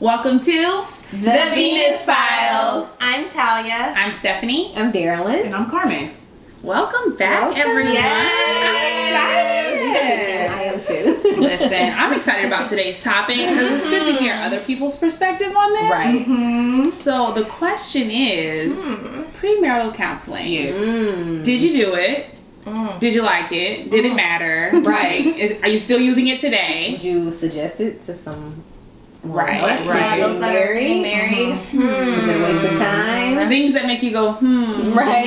Welcome to The Venus Files. I'm Talia. I'm Stephanie. I'm Darylyn. And I'm Carmen. Welcome back, everyone. Yes. I am too. Listen, I'm excited about today's topic because it's good to hear other people's perspective on this. Right. Mm-hmm. So the question is, premarital counseling. Yes. Did you do it? Did you like it? Did it matter? Right. Are you still using it today? Would you suggest it to some? Right. Else Right. Getting married. Is it a waste of time? Things that make you go, Right.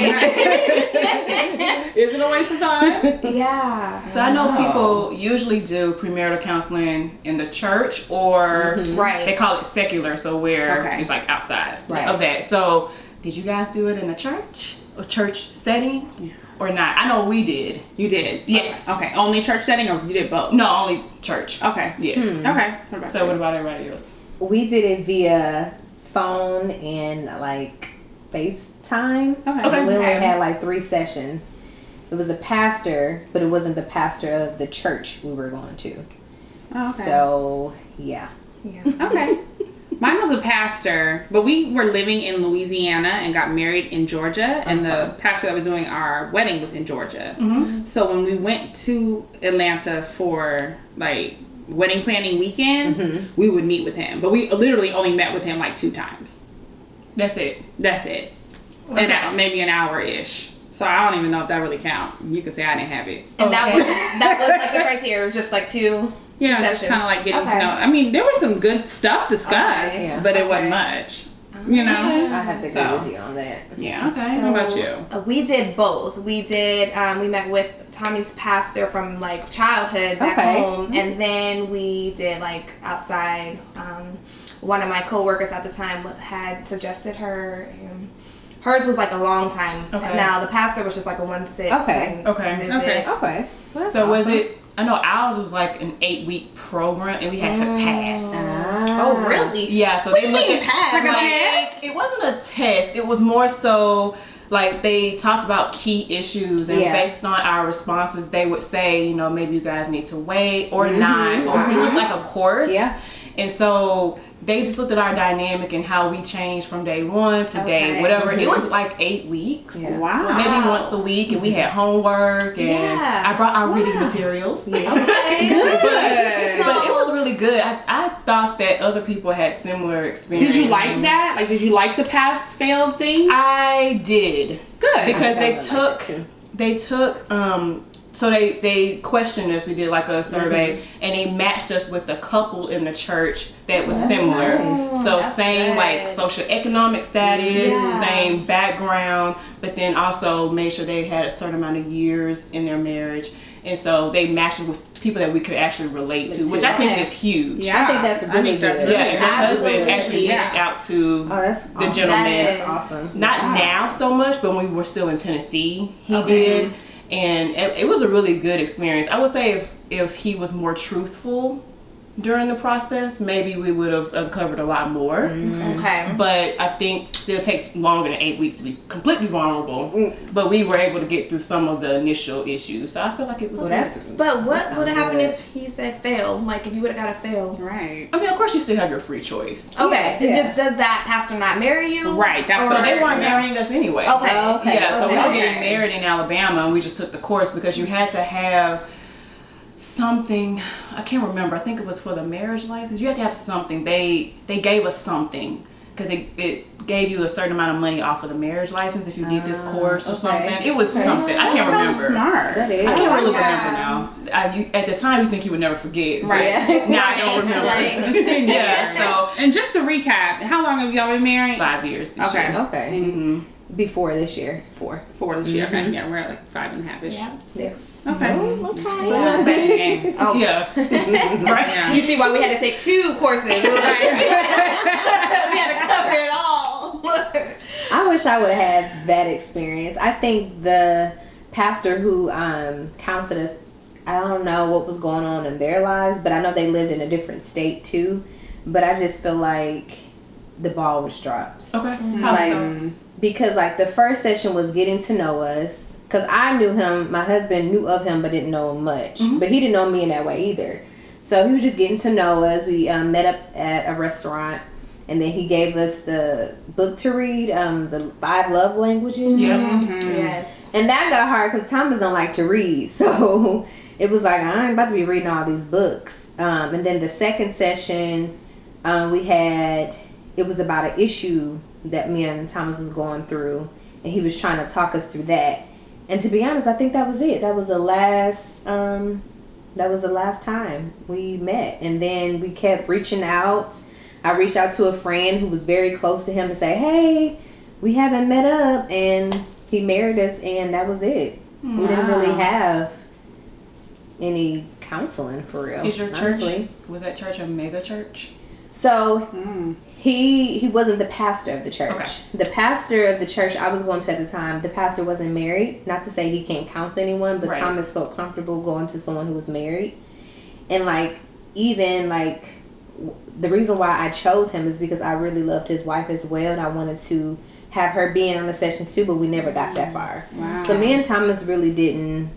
Is it a waste of time? Yeah. So I know people usually do premarital counseling in the church or Right. they call it secular, so where Okay. it's like outside Right. of that. So did you guys do it in a church setting or not? I know we did. You did? Yes. Okay. Only church setting or you did both? No, only church. Okay. Yes. Okay. What about So you? what about everybody else? We did it via phone and like FaceTime. Okay. And we only Okay. had like 3 sessions. It was a pastor, but it wasn't the pastor of the church we were going to. Oh, okay. So yeah. Okay. Mine was a pastor, but we were living in Louisiana and got married in Georgia, and the pastor that was doing our wedding was in Georgia. So when we went to Atlanta for like wedding planning weekends, we would meet with him, but we literally only met with him like 2 times. That's it. That's it. Okay. And maybe an hour-ish. So I don't even know if that really counts. You could say I didn't have it. And that was Okay. like the criteria. It was just like two Yeah, just sessions. kind of like getting to Okay. know. I mean, there was some good stuff discussed, Okay, yeah. but it wasn't Okay. much. You know? I have to agree So. with you on that. Yeah. Okay. What about you? We did both. We did. We met with Tommy's pastor from like childhood back Okay. home, and then we did like outside. One of my coworkers at the time had suggested her. And hers was like a long time. Okay. Now the pastor was just like a one sit. Okay. Okay. Visit. Okay. Okay. Well, that's So was awesome. it, I know ours was like an 8-week program and we had to pass. Oh really? Yeah, so What they do you look mean at pass? Like a like, test? It wasn't a test. It was more so like they talked about key issues, and Yeah. based on our responses, they would say, you know, maybe you guys need to wait or not, or it was like a course. Yeah. And so they just looked at our dynamic and how we changed from day 1 to day Okay. whatever. It was like 8 weeks. Yeah. Wow. Maybe once a week, and we had homework, and Yeah. I brought our reading materials. Okay. Good. But it was really good. I thought that other people had similar experience. Did you like that? Like, did you like the pass failed thing? I did. Good. Because I they would like took it too. so they questioned us. We did like a survey, and they matched us with a couple in the church that was That's similar. nice. So That's same good. like socioeconomic status, Yeah. same background, but then also made sure they had a certain amount of years in their marriage. And so they matched it with people that we could actually relate to, which I think Okay. is huge. Yeah. I think that's really think that's good. Yeah, and her husband Absolutely. actually reached out to Oh, that's the awesome. gentleman. That is Awesome. Not now so much, but when we were still in Tennessee, he did. And it was a really good experience. I would say if he was more truthful during the process, maybe we would have uncovered a lot more. Okay. But I think still takes longer than 8 weeks to be completely vulnerable. But we were able to get through some of the initial issues. So I feel like it was Well, good. that's But what that would have sounds happened good. if he said fail? Like if you would have got a fail? Right. I mean, of course you still have your free choice. Okay. It's Yeah. just does that pastor not marry you? Right, that's So what they I weren't know. marrying us anyway. Okay. Okay. Yeah, so we were Okay. getting married in Alabama, and we just took the course because you had to have something. I can't remember. I think it was for the marriage license. You had to have something. They gave us something because it gave you a certain amount of money off of the marriage license if you did this course or okay. something. It was something. I can't That's remember. smart. That is. I can't really Yeah. remember now. At the time, you think you would never forget. but Right. Yeah. Now I don't remember. Like- Yeah. So And just to recap, how long have y'all been married? 5 years. This Okay. year. Okay. Mm-hmm. Before this year. 4. 4 this year. Okay. Yeah, we're at like 5.5-ish. Yeah. 6. Okay. Okay. So we're staying in the game. Oh. Yeah. Right. Yeah. You see why we had to take 2 courses? We had to cover it all. I wish I would have had that experience. I think the pastor who counseled us, I don't know what was going on in their lives, but I know they lived in a different state too. But I just feel like the ball was dropped. Okay. How Like, so? because like the first session was getting to know us. Because I knew him, my husband knew of him, but didn't know him much. But he didn't know me in that way either. So he was just getting to know us. We met up at a restaurant, and then he gave us the book to read, the 5 love languages. Yes. And that got hard because Thomas don't like to read. So it was like, I ain't about to be reading all these books. And then the second session, it was about an issue that me and Thomas was going through. And he was trying to talk us through that. And to be honest, I think that was it. That was the last time we met. And then we kept reaching out. I reached out to a friend who was very close to him to say, hey, we haven't met up. And he married us, and that was it. Wow. We didn't really have any counseling for real. Is your honestly. church, was that church a mega church? So he wasn't the pastor of the church. Okay. The pastor of the church I was going to at the time, the pastor wasn't married. Not to say he can't counsel anyone, but Thomas felt comfortable going to someone who was married. And the reason why I chose him is because I really loved his wife as well, and I wanted to have her being on the sessions too, but we never got that far. Wow. So me and Thomas really didn't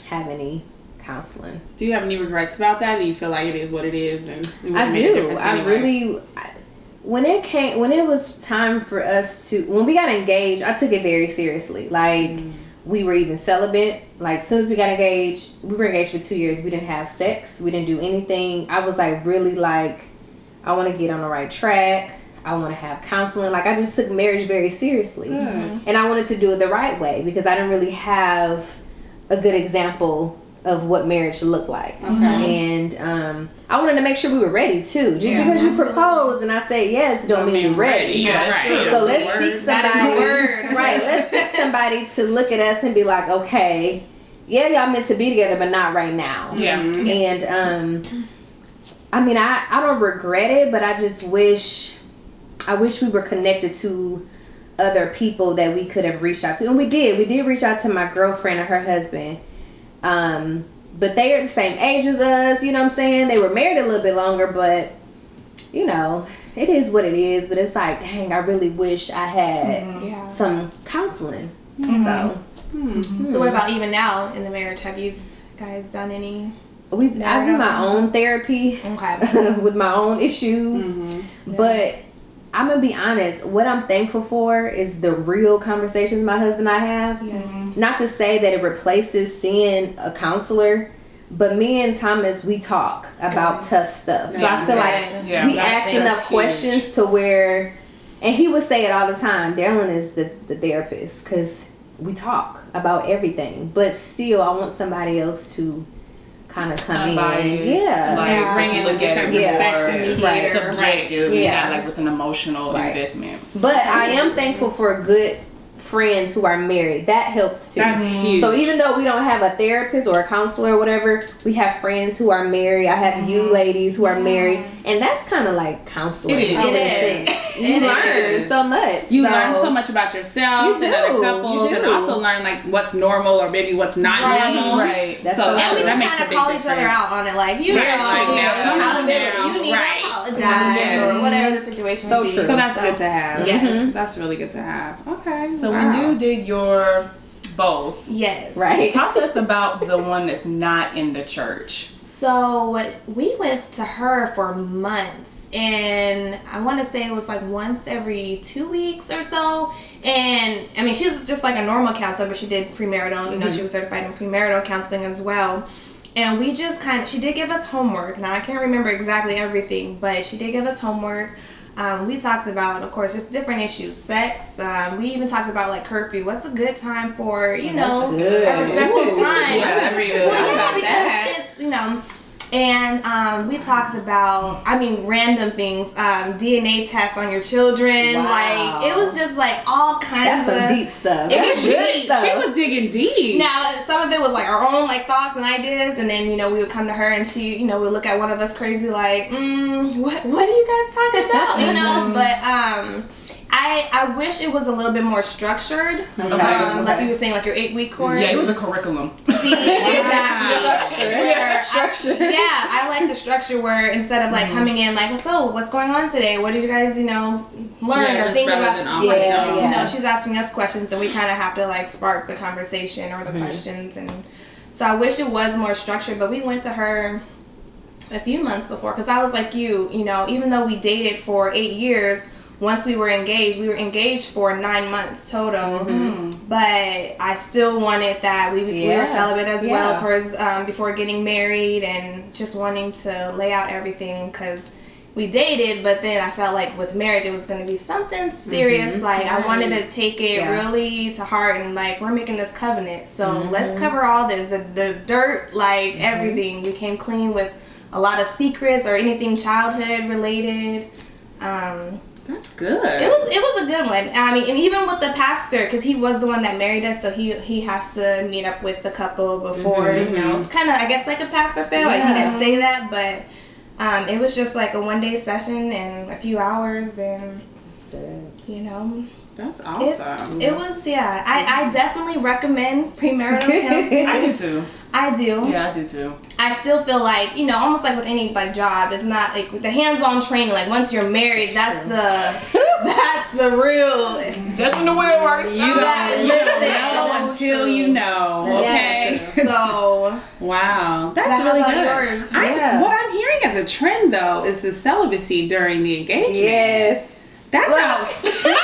have any counseling. Do you have any regrets about that? Do you feel like it is what it is? And I do. When it was time for us when we got engaged, I took it very seriously. We were even celibate. As soon as we got engaged, we were engaged for 2 years. We didn't have sex. We didn't do anything. I was really I want to get on the right track. I want to have counseling. I just took marriage very seriously. And I wanted to do it the right way because I didn't really have a good example of what marriage should look like. Okay. And I wanted to make sure we were ready too. Just because you propose and I say yes, don't mean you're ready. Yeah, that's true. So let's seek somebody. That is the word. Right. Let's seek somebody to look at us and be like, okay, yeah, y'all meant to be together, but not right now. Yeah. And I don't regret it, but I just wish we were connected to other people that we could have reached out to. And we did. We did reach out to my girlfriend and her husband. But they are the same age as us, you know what I'm saying? They were married a little bit longer, but, it is what it is. But it's dang, I really wish I had some counseling. So what about even now in the marriage? Have you guys done any? I do my own therapy with my own issues. But I'm going to be honest, what I'm thankful for is the real conversations my husband and I have. Yes. Not to say that it replaces seeing a counselor, but me and Thomas, we talk about tough stuff. So I feel we ask enough questions to where, and he would say it all the time, Darylyn is the therapist because we talk about everything. But still, I want somebody else to kind of come in, bring in a different perspective, subjective, with an emotional investment. But I am thankful for good friends who are married. That helps too. That's huge. So even though we don't have a therapist or a counselor or whatever, we have friends who are married. I have you ladies who are married, and that's kind of like counseling. It is. You learn so much. You learn so much about yourself and other couples, and also learn what's normal or maybe what's not normal. Right. That's and we that can makes kind of call each other out on it, you need to apologize or whatever the situation. So may be. true. So that's good to have. Yes. That's really good to have. Okay. So when you did your both, yes, right. Talk to us about the one that's not in the church. So we went to her for months, and I want to say it was once every 2 weeks or so. And I mean, she's just like a normal counselor, but she did premarital. She was certified in premarital counseling as well. And we just she did give us homework. Now I can't remember exactly everything, but she did give us homework. We talked about, of course, just different issues, sex. We even talked about curfew. What's a good time for, a respectful time? Yeah, that's good. Because it's, and we talked about, random things, DNA tests on your children. Wow. It was just all kinds of. That's some deep stuff. It That's was good deep. stuff. She was digging deep. Now, some of it was our own thoughts and ideas, and then we would come to her and she would look at one of us crazy what are you guys talking about? But I wish it was a little bit more structured. Like you were saying, your 8-week course. Yeah, it was a curriculum. See, exactly. Structure. Yeah, I like the structure where instead of coming in so what's going on today? What did you guys learn or think about? She's asking us questions and we kind of have to spark the conversation or the questions, and so I wish it was more structured. But we went to her a few months before, because I was like you know, even though we dated for 8 years, once we were engaged for 9 months total. But I still wanted that we were celibate as well towards before getting married, and just wanting to lay out everything, because we dated, but then I felt like with marriage it was going to be something serious. Like I wanted to take it really to heart, and like, we're making this covenant, so let's cover all this, the dirt, like everything. We came clean with a lot of secrets or anything childhood related. That's good. It was a good one. I mean, and even with the pastor, because he was the one that married us, so he has to meet up with the couple before, you know, kind of, I guess, like a pastor fail. Like, he didn't say that, but it was just like a 1-day session and a few hours, and you know, that's awesome. It was, I definitely recommend premarital counseling. I do too. I do. Yeah, I do too. I still feel like, you know, almost like with any like job, it's not like with the hands-on training. Like once you're married, that's the real. That's when the wheel works. You don't know until you know. Okay. So wow, that's really good. Yours? What I'm hearing as a trend though is the celibacy during the engagement. Yes. That's outstanding.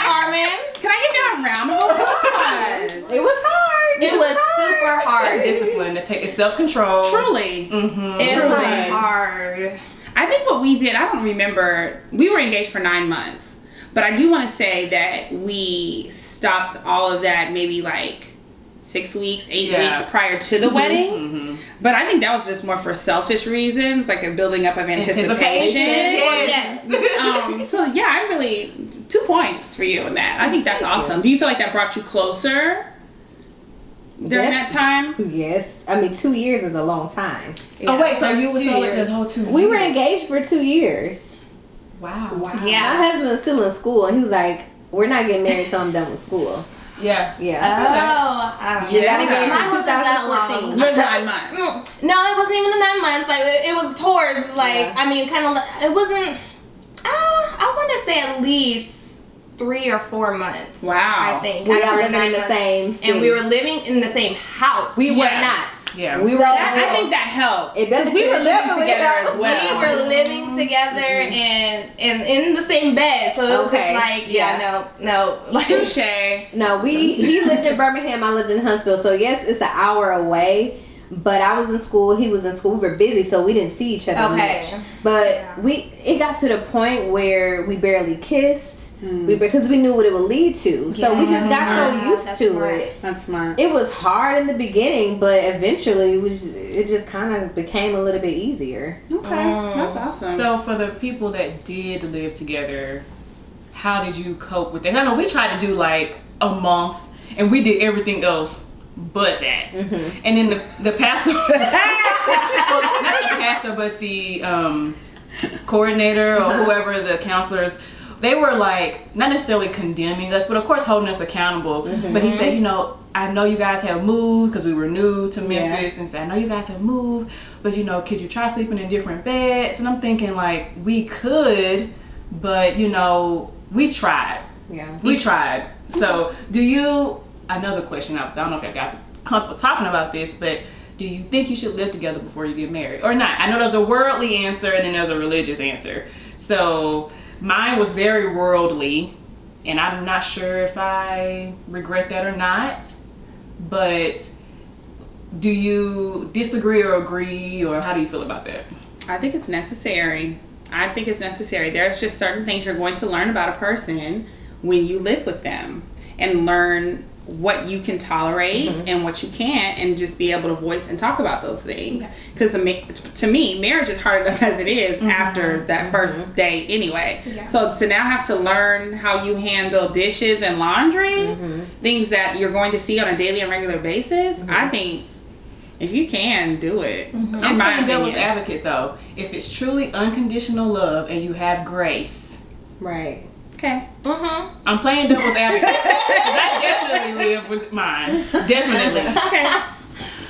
Carmen, can I give y'all a round of applause? It was hard. It was super hard. It's discipline to take. It's self-control. Truly. It was hard. I think what we did, I don't remember, we were engaged for 9 months, but I do want to say that we stopped all of that maybe like 6 weeks, 8 weeks prior to the wedding. But I think that was just more for selfish reasons, like a building up of anticipation. Yes. So yeah, I really, 2 points for you in that. I think that's awesome. Do you feel like that brought you closer during that time? Yes. I mean, 2 years is a long time. Oh wait, so you were celibate the whole 2 years? We were engaged for 2 years. Wow. Yeah. My husband was still in school, and he was like, "We're not getting married until I'm done with school." Yeah. Yeah. We got engaged in Mine wasn't that long. 2014. You're 9 months. No, it wasn't even the 9 months. Like it was towards like I mean, kind of. It wasn't. I want to say at least 3 or 4 months. Wow. I think We are living in the same city. and we were living in the same house. We were not. Yeah. We were. I think that helped. It does. We were living together as We well. were living together and in the same bed, so it was just like no, like Touche. No, he lived in Birmingham. I lived in Huntsville. So yes, it's an hour away. But I was in school. He was in school. We were busy, so we didn't see each other much. But it got to the point where we barely kissed. Because we knew what it would lead to. So we just got so used to it. That's smart. It was hard in the beginning, but eventually it just kind of became a little bit easier. Okay. That's awesome. So for the people that did live together, how did you cope with that? I know we tried to do like a month, and we did everything else but that. And then the pastor, well, not the pastor, but the coordinator or whoever, the counselors, they were like not necessarily condemning us, but of course holding us accountable. But he said, you know, I know you guys have moved, because we were new to Memphis, and said, I know you guys have moved, but you know, could you try sleeping in different beds? And I'm thinking like, we could, but you know, we tried. We tried. So another question, I don't know if you guys are comfortable talking about this, but do you think you should live together before you get married or not? I know there's a worldly answer and then there's a religious answer. So mine was very worldly, and I'm not sure if I regret that or not. But do you disagree or agree, or how do you feel about that? I think it's necessary. There's just certain things you're going to learn about a person when you live with them, and learn what you can tolerate and what you can't, and just be able to voice and talk about those things. Because to me, marriage is hard enough as it is after that first day anyway. So to now have to learn how you handle dishes and laundry, things that you're going to see on a daily and regular basis, I think if you can, do it. I'm playing devil's advocate though. If it's truly unconditional love and you have grace. Right. Okay. I'm playing devil's advocate. 'Cause I definitely live with mine. Definitely. Okay.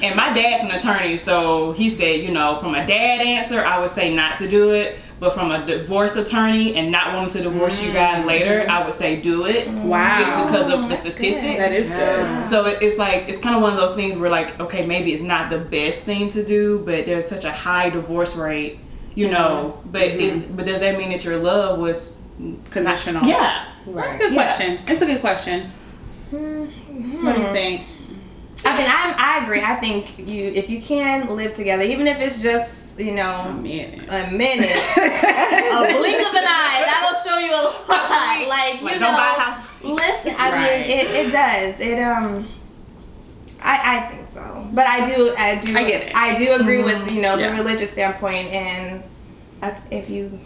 And my dad's an attorney, so he said, you know, from a dad answer, I would say not to do it. But from a divorce attorney and not wanting to divorce you guys later, I would say do it. Wow. Just because of the statistics. Good. That is good. So it's like, it's kind of one of those things where like, okay, maybe it's not the best thing to do, but there's such a high divorce rate, you know, but but does that mean that your love was Conditional. Yeah. That's a good question. It's a good question. What do you think? I mean, I agree. I think if you can live together, even if it's just, you know, A minute. a blink of an eye, that'll show you a lot. Like you Like, know, don't buy a house. listen. I Right. mean, it does. I think so. But I do. I get it. I do agree with, you know, the Yeah. religious standpoint, and if you.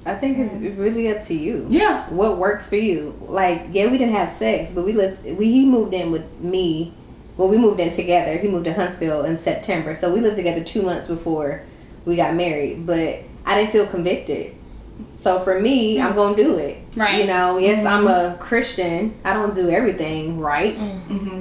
I think it's really up to you. Yeah. What works for you? Like, yeah, we didn't have sex, but he moved in with me. Well, we moved in together. He moved to Huntsville in September, so we lived together 2 months before we got married. But I didn't feel convicted, so for me, I'm gonna do it. Right. You know, yes, I'm a Christian. I don't do everything right,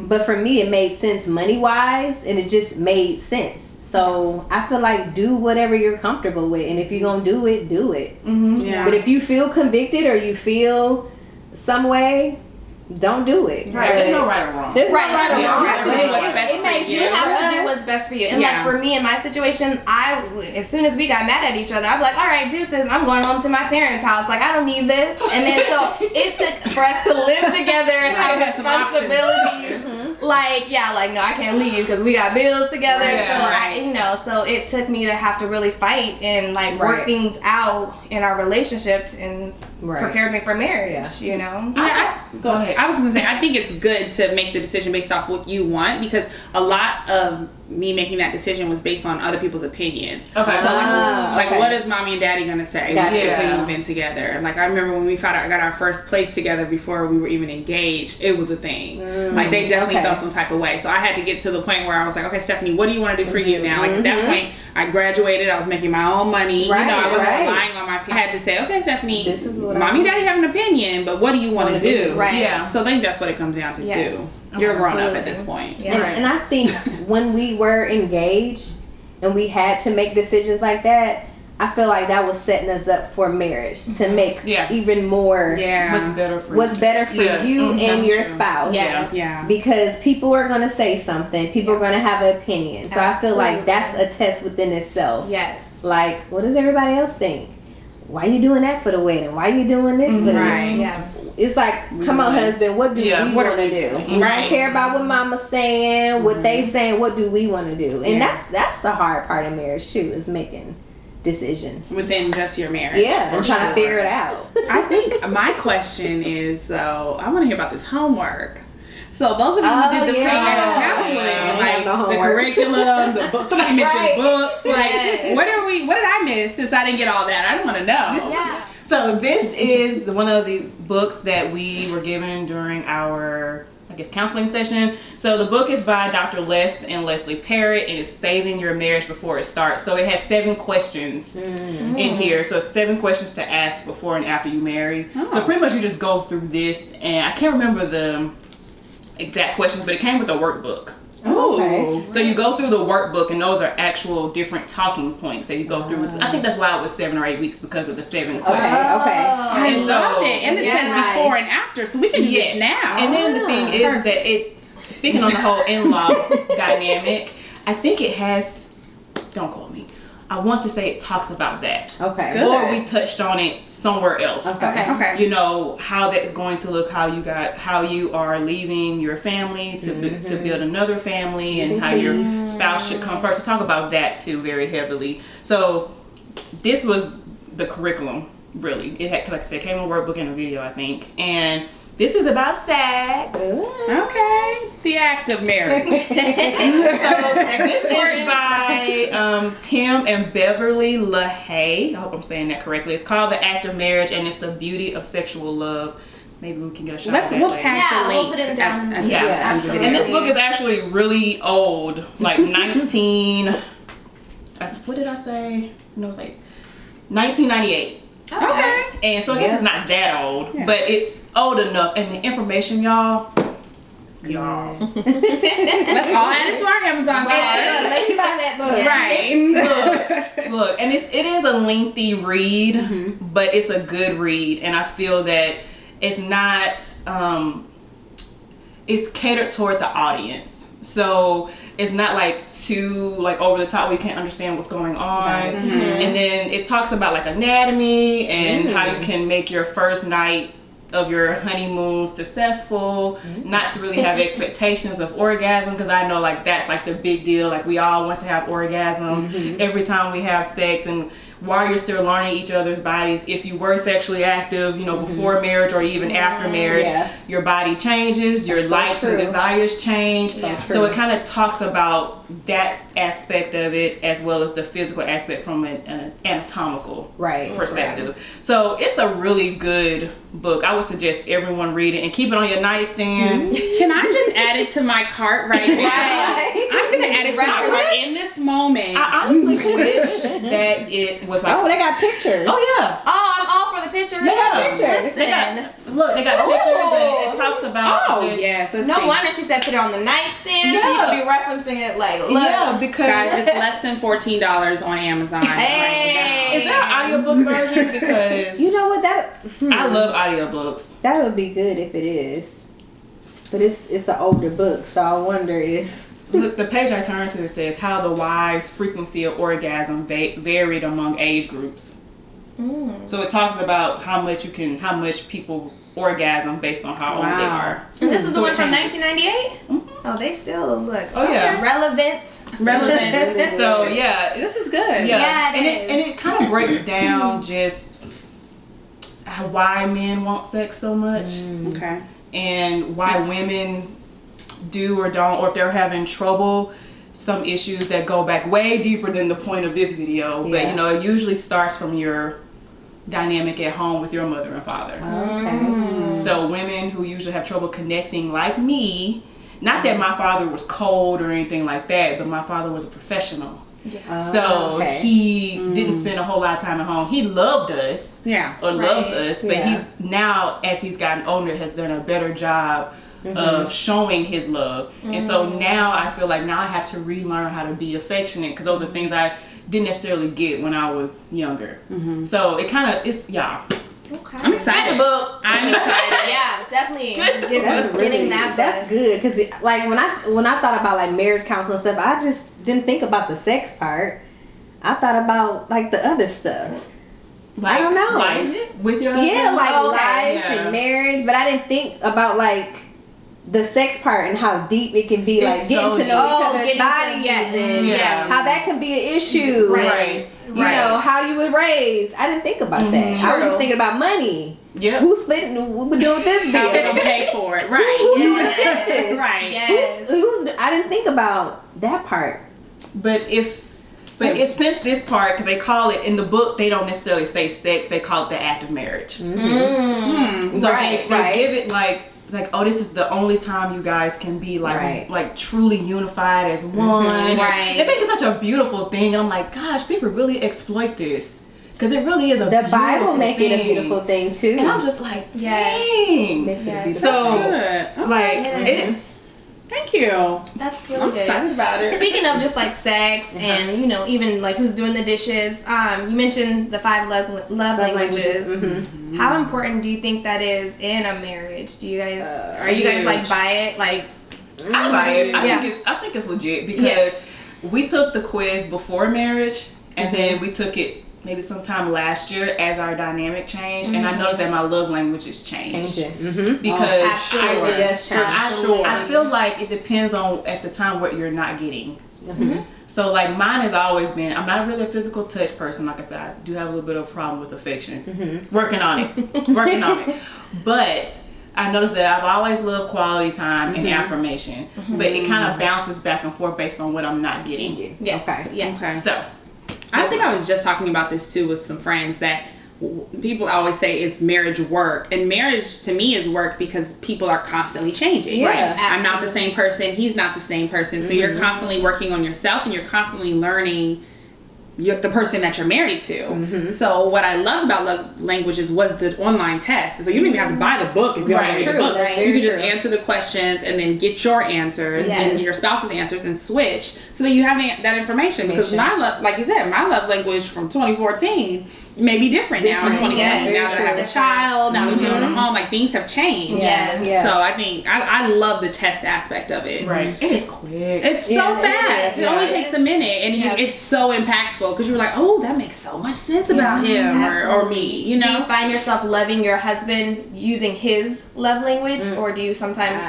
but for me, it made sense money wise, and it just made sense. So I feel like do whatever you're comfortable with, and if you're gonna do it, do it. Yeah. But if you feel convicted or you feel some way, don't do it. Right. There's no right or wrong. There's Right, no right or yeah, wrong. you have to But do what's best it for makes you. You sense have for to do us. what's best for you. And Yeah. like for me in my situation, as soon as we got mad at each other, I'd be like, all right, deuces, I'm going home to my parents' house. Like, I don't need this. And then so it took for us to live together and Right. have Had some options. responsibilities. Like, yeah, like, no, I can't leave because we got bills together. Right. So, Right. you know, so it took me to have to really fight and like Right. work things out in our relationship and Right. prepared me for marriage, Yeah. you know? Go ahead. I was gonna say, I think it's good to make the decision based off what you want, because a lot of me making that decision was based on other people's opinions. Okay. So like okay. what is mommy and daddy gonna say Gotcha. if we Yeah. move in together? Like I remember when we got our first place together before we were even engaged, it was a thing. Like they definitely okay. felt some type of way. So I had to get to the point where I was like, okay, Stephanie, what do you want to do for you now? Like at that point, I graduated. I was making my own money. Right, you know, I wasn't right. relying on my. I had to say, okay, Stephanie, This is what mommy and I daddy have an opinion, but what do you want to do? Right. Yeah. So I think that's what it comes down to Yes. too. You're a grown up Absolutely. at this point. Yeah. And I think when we were engaged and we had to make decisions like that, I feel like that was setting us up for marriage to make Yeah. even more Yeah. What's better for what's better for Yeah. you and That's your true. spouse. Yes. Yeah. Because people are going to say something. People are going to have an opinion. So I feel like that's a test within itself. Yes. Like, what does everybody else think? Why you doing that for the wedding? Why you doing this for the Right. wedding? Yeah. It's like, come on, husband, what do Yeah, we what are want to we do? doing? We Right. don't care about what mama's saying, what they saying. What do we want to do? And Yeah. that's the hard part of marriage too, is making decisions. Within just your marriage. Yeah, and for trying to sure. figure it out. I think my question is though, I want to hear about this homework. So those of you who did the yeah. premarital counseling, Yeah. like No the homework. curriculum, the book, somebody mentioned Right. books. Like, Yes. what did I miss since I didn't get all that? I don't want to know. Yeah. So this is one of the books that we were given during our, I guess, counseling session. So the book is by Dr. Les and Leslie Parrott, and it's Saving Your Marriage Before It Starts. So it has 7 questions in here. So 7 questions to ask before and after you marry. So pretty much you just go through this, and I can't remember the exact questions, but it came with a workbook. Okay. So you go through the workbook, and those are actual different talking points that you go through. I think that's why it was 7 or 8 weeks, because of the 7 questions. Okay. I And so- love it. And it Yeah. says before and after, so we can do Yes. this now. And then the thing is that it, speaking on the whole in-law dynamic, I think it has, don't quote me, I want to say it talks about that. Okay. Good. Or we touched on it somewhere else. Okay. Okay. You know, how that is going to look, how you are leaving your family to build another family, and how your spouse should come first. To talk about that too very heavily. So this was the curriculum, really. It had, like I said, came in a workbook and a video, I think. And this is about sex. Okay. The act of marriage. This is by Tim and Beverly LaHaye. I hope I'm saying that correctly. It's called The Act of Marriage, and it's the beauty of sexual love. Maybe we can get a shot at that We'll later. tag Yeah, the we'll link. put it down. Yeah, absolutely. And this book is actually really old, like 19. What did I say? No, it's like 1998. Okay. And so I guess it's not that old, Yeah. but it's old enough. And the information, y'all, y'all. Let's all add it to our Amazon cart. Let me buy that book. Right. Look, and it is a lengthy read, but it's a good read, and I feel that it's not it's catered toward the audience, so it's not like too like over the top where you can't understand what's going on. And then it talks about like anatomy and how you can make your first night of your honeymoon successful, not to really have expectations of orgasm, because I know like that's like the big deal. Like we all want to have orgasms every time we have sex, and while you're still learning each other's bodies, if you were sexually active, you know, before marriage or even after marriage, your body changes, your likes and desires change. So it kind of talks about that aspect of it as well as the physical aspect from an anatomical perspective. So it's a really good book. I would suggest everyone read it and keep it on your nightstand. Can I just add it to my cart right now? I'm going to add it to my cart in this moment. I honestly wish that it was like... Oh, they got pictures. Oh, yeah. Oh, I'm all for the pictures. They got pictures. They got pictures, and it talks about just... Yes, no wonder she said put it on the nightstand, so you could be referencing it like, look. Yeah, because... Guys, it's less than $14 on Amazon. Hey! Is there an audiobook version? Because... You know what, that... I love audiobooks. That would be good if it is. But it's an older book, so I wonder if... Look, the page I turned to says how the wives' frequency of orgasm varied among age groups. So it talks about how much people orgasm based on how old they are. And this is the one from changes. 1998? Oh, they still look relevant. So yeah, This is good. Yeah, and it kind of breaks down just why men want sex so much. Okay. And why women do or don't, or if they're having trouble, some issues that go back way deeper than the point of this video. But you know, it usually starts from your dynamic at home with your mother and father. Okay. So women who usually have trouble connecting, like me, not that my father was cold or anything like that, but my father was a professional. So he didn't spend a whole lot of time at home. He loved us, or loves us, but he's now, as he's gotten older, has done a better job of showing his love. And so now I feel like now I have to relearn how to be affectionate, because those are things I didn't necessarily get when I was younger. So it kind of, Okay. I'm excited. book. I'm excited. Yeah, definitely. That's really that's good, because like when I thought about like marriage counseling and stuff, I just didn't think about the sex part. I thought about like the other stuff. Like, I don't know. Life with your husband? Yeah, like life and marriage, but I didn't think about like the sex part and how deep it can be, like getting to know each other's bodies and how that can be an issue. Right. You know, how you were raised. I didn't think about that. I was just thinking about money. Yeah. Who's splitting? What we doing with this bill? How we gonna pay for it? Right. Who doing the dishes? Right. Yes. Who's? I didn't think about that part. But it's since this part, because they call it in the book, they don't necessarily say sex, they call it the act of marriage. So they give it like, oh, this is the only time you guys can be like truly unified as one. They make it such a beautiful thing, and I'm like, gosh, people really exploit this, because it really is a the Bible make it a beautiful thing too. And I'm just like, dang. So like it's. Thank you. That's really I'm good. excited about it. Speaking of just like sex and, you know, even like who's doing the dishes, you mentioned the 5 love languages. How important do you think that is in a marriage? Do you guys, are you guys like buy it? Like, I buy it. I think it's legit, because we took the quiz before marriage, and then we took it maybe sometime last year as our dynamic changed, and I noticed that my love languages changed. Because I feel like it depends on at the time what you're not getting. So like mine has always been, I'm not really a physical touch person. Like I said, I do have a little bit of a problem with affection. Working on it. But I noticed that I've always loved quality time and affirmation, but it kind of bounces back and forth based on what I'm not getting. Okay. So I think I was just talking about this too with some friends, that people always say it's marriage work, and marriage to me is work because people are constantly changing. I'm not the same person, he's not the same person, so you're constantly working on yourself, and you're constantly learning the person that you're married to. So what I loved about love languages was the online test. So you don't even have to buy the book if you don't read the book. You can just answer the questions and then get your answers and your spouse's answers and switch so that you have that information. Because my love, like you said, my love language from 2014 may be different now in 2020. Now that I have a child, now that we own a home, like things have changed. So I think I love the test aspect of it. Right. It is quick. It's so fast. It only takes a minute, and it's so impactful because you're like, oh, that makes so much sense about him or me. You know? Do you find yourself loving your husband using his love language, or do you sometimes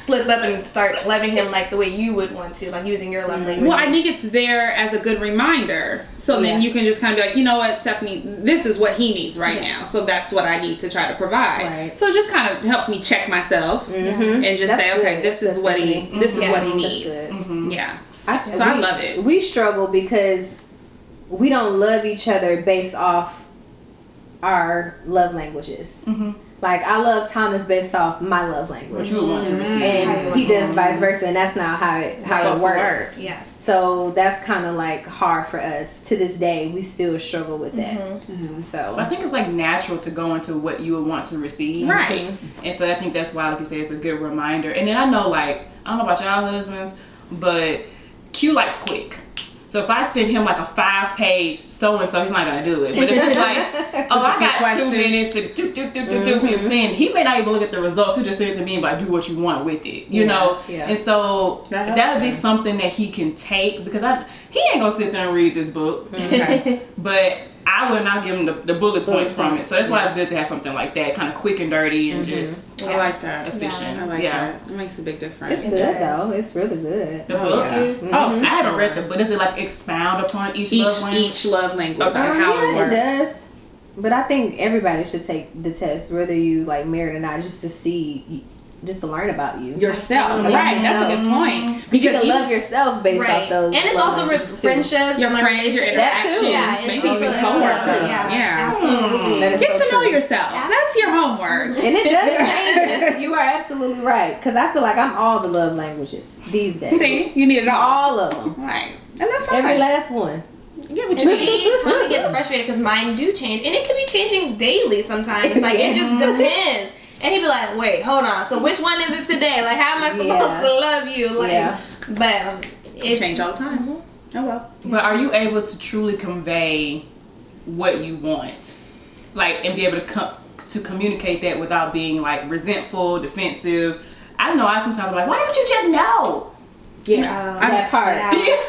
slip up and start loving him like the way you would want to, like using your love language? Well, I think it's there as a good reminder. So then you can just kind of be like, you know what, Stephanie, this is what he needs right now. So that's what I need to try to provide. Right. So it just kind of helps me check myself and just say, okay, this is what he needs. Yeah. I love it. We struggle because we don't love each other based off our love languages. Like, I love Thomas based off my love language. What you want to receive. And he does vice versa, and that's not how it works. Yes. So that's kind of like hard for us. To this day, we still struggle with that. So I think it's like natural to go into what you would want to receive. Right. And so I think that's why, like you say, it's a good reminder. And then I know, like, I don't know about y'all husbands, but Q likes quick. So if I send him like a 5-page so-and-so, he's not going to do it. But if it's like, oh, I got 2 minutes to do and send, he may not even look at the results. He'll just send it to me and like, do what you want with it, you know? Yeah. And so that would be something that he can take, because he ain't going to sit there and read this book. But I will not give him the bullet points from it. So that's why it's good to have something like that, kind of quick and dirty and just I like that. Efficient. I like that. It makes a big difference. It's good though. It's really good. The book is. I haven't read the book. Does it like expound upon each love language? Each love language. Okay. How it works. It does. But I think everybody should take the test, whether you like married or not, just to see. Just to learn about you yourself, right? That's a good point. Because you can love yourself based off those, and it's also friendships, your friends, your interactions, maybe even coworkers. Absolutely. Get to know yourself. That's your homework, and it does change. You are absolutely right, because I feel like I'm all the love languages these days. See, you need it all of them, right? And that's fine. Every last one. Yeah, but Tommy gets frustrated because mine do change, and it could be changing daily sometimes. Like it just depends. And he'd be like, wait, hold on. So which one is it today? Like, how am I supposed to love you? Like, but it change all the time. Oh, well. But are you able to truly convey what you want? Like, and be able to communicate that without being, like, resentful, defensive? I know I sometimes am like, why don't you just know? Yeah, that part.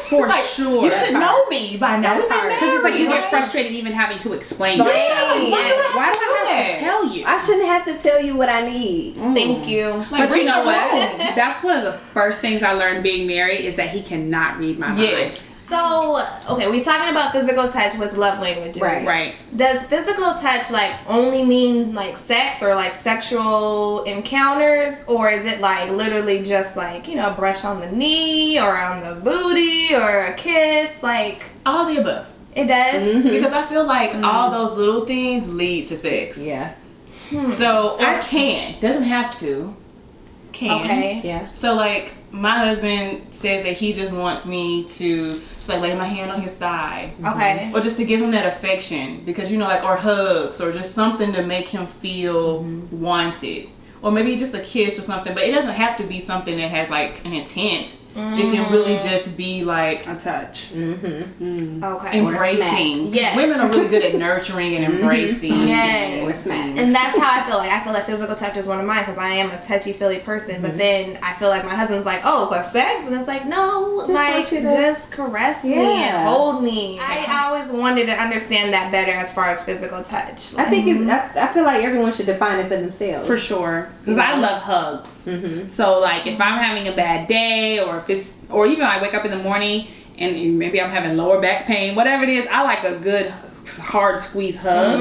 For sure. You should know me by now. Because it's like you get frustrated even having to explain yourself. Why do I have to tell you? I shouldn't have to tell you what I need. Thank you. Like, but you know what? That's one of the first things I learned being married is that he cannot read my mind. So, okay, we're talking about physical touch with love languages. Right. Does physical touch, like, only mean, like, sex or, like, sexual encounters? Or is it, like, literally just, like, you know, brush on the knee or on the booty or a kiss? Like... all the above. It does? Because I feel like all those little things lead to sex. Yeah. So, or can. Doesn't have to. Can. Okay. Yeah. So, like... my husband says that he just wants me to just like lay my hand on his thigh. Okay. Or just to give him that affection, because you know, like, or hugs, or just something to make him feel wanted. Or maybe just a kiss or something, but it doesn't have to be something that has like an intent. It can really just be like a touch. Okay. Embracing. Yes. Women are really good at nurturing and embracing. Yes. Or smack. And that's how I feel like. I feel like physical touch is one of mine because I am a touchy-feely person. But then I feel like my husband's like, oh, so sex? And it's like, no, just like, just caress me and hold me. I always wanted to understand that better as far as physical touch. Like, I think I feel like everyone should define it for themselves. For sure. Because I love hugs. So, like, if I'm having a bad day or even I wake up in the morning and maybe I'm having lower back pain, whatever it is, I like a good hard squeeze hug.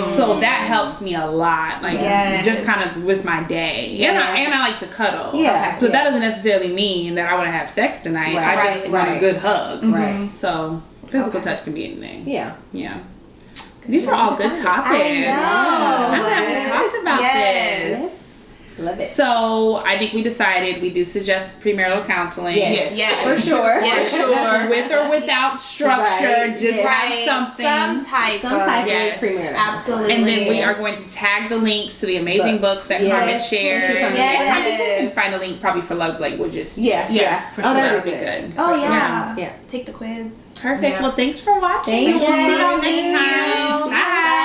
So that helps me a lot. Like, just kind of with my day. And I like to cuddle. Yeah. So that doesn't necessarily mean that I want to have sex tonight. Right. I just want a good hug. Right. So physical touch can be anything. Yeah. Yeah. These are all good topics. I know. I'm glad we talked about this. Love it. So I think we decided we do suggest premarital counseling. Yes. Yes. For sure. Yes. For sure. With or without structure, Right. just Yes. have something. Some type Yes. of premarital. absolutely. And then we are Yes. going to tag the links to the amazing books that Yes. Carmen Thank shared. you, Carmen. And I think we Yes. can find a link probably for love languages. Yeah. Yeah, for Oh, sure. that That'd would be be good. good. Oh For sure. yeah. Yeah. Take the quiz. Perfect. Yeah. Well, thanks for watching. Thank We'll see you. y'all next Thank time. you. Bye.